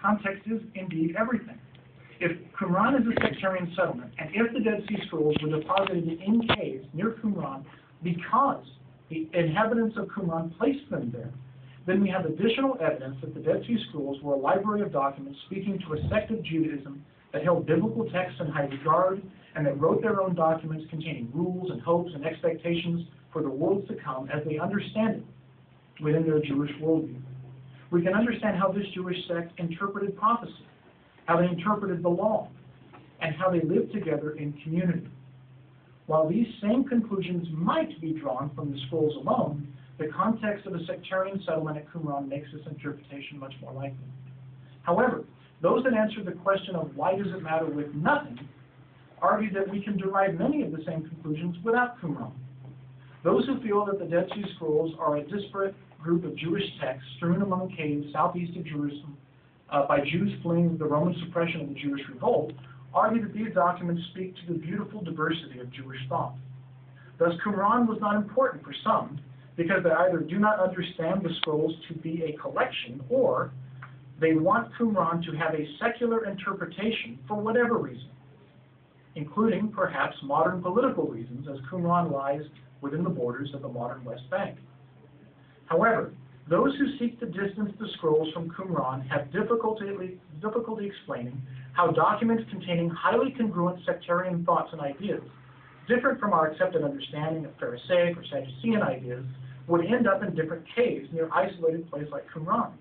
context is indeed everything. If Qumran is a sectarian settlement, and if the Dead Sea Scrolls were deposited in caves near Qumran because the inhabitants of Qumran placed them there, then we have additional evidence that the Dead Sea Scrolls were a library of documents speaking to a sect of Judaism that held biblical texts in high regard and that wrote their own documents containing rules and hopes and expectations for the worlds to come as they understand it within their Jewish worldview. We can understand how this Jewish sect interpreted prophecy, how they interpreted the law, and how they lived together in community. While these same conclusions might be drawn from the scrolls alone, the context of a sectarian settlement at Qumran makes this interpretation much more likely. However, those that answer the question of why does it matter with nothing argue that we can derive many of the same conclusions without Qumran. Those who feel that the Dead Sea Scrolls are a disparate group of Jewish texts strewn among caves southeast of Jerusalem by Jews fleeing the Roman suppression of the Jewish revolt argue that these documents speak to the beautiful diversity of Jewish thought. Thus, Qumran was not important for some because they either do not understand the scrolls to be a collection or they want Qumran to have a secular interpretation for whatever reason, including perhaps modern political reasons, as Qumran lies within the borders of the modern West Bank. However, those who seek to distance the scrolls from Qumran have difficulty explaining how documents containing highly congruent sectarian thoughts and ideas, different from our accepted understanding of Pharisaic or Sadducean ideas, would end up in different caves near isolated places like Qumran.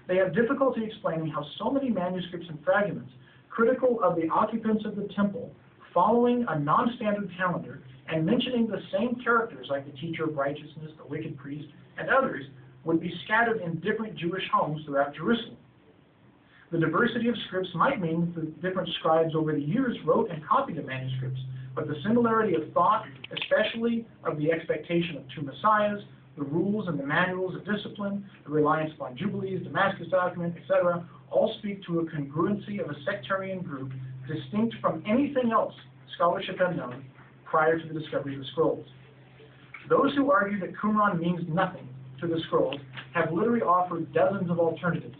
They have difficulty explaining how so many manuscripts and fragments, critical of the occupants of the temple, following a non-standard calendar and mentioning the same characters like the teacher of righteousness, the wicked priest, and others, would be scattered in different Jewish homes throughout Jerusalem. The diversity of scripts might mean that the different scribes over the years wrote and copied the manuscripts, but the similarity of thought, especially of the expectation of two messiahs, the rules and the manuals of discipline, the reliance upon Jubilees, Damascus document, etc., all speak to a congruency of a sectarian group distinct from anything else scholarship had known prior to the discovery of the scrolls. Those who argue that Qumran means nothing to the scrolls have literally offered dozens of alternatives.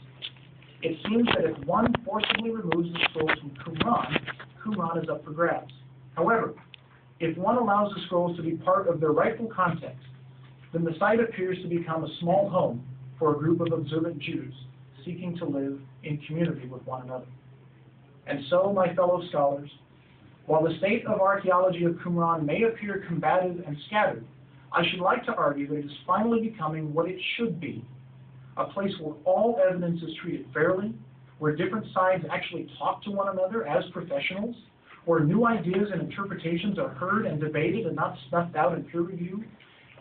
It seems that if one forcibly removes the scrolls from Qumran, Qumran is up for grabs. However, if one allows the scrolls to be part of their rightful context, then the site appears to become a small home for a group of observant Jews seeking to live in community with one another. And so, my fellow scholars, while the state of archaeology of Qumran may appear combative and scattered, I should like to argue that it is finally becoming what it should be, a place where all evidence is treated fairly, where different sides actually talk to one another as professionals, where new ideas and interpretations are heard and debated and not snuffed out in peer review,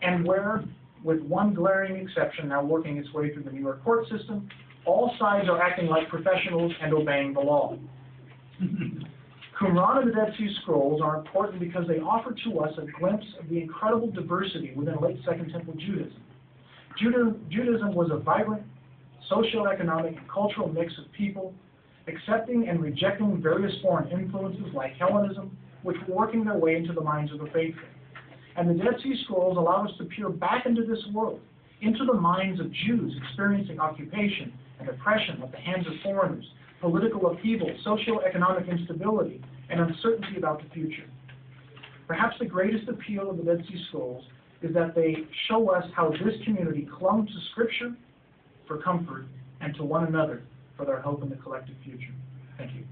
and where, with one glaring exception now working its way through the New York court system, all sides are acting like professionals and obeying the law. Qumran and the Dead Sea Scrolls are important because they offer to us a glimpse of the incredible diversity within late Second Temple Judaism. Judaism was a vibrant socioeconomic and cultural mix of people accepting and rejecting various foreign influences like Hellenism, which were working their way into the minds of the faithful. And the Dead Sea Scrolls allow us to peer back into this world, into the minds of Jews experiencing occupation and oppression at the hands of foreigners, political upheaval, socioeconomic instability, and uncertainty about the future. Perhaps the greatest appeal of the Dead Sea Scrolls is that they show us how this community clung to Scripture for comfort and to one another for their hope in the collective future. Thank you.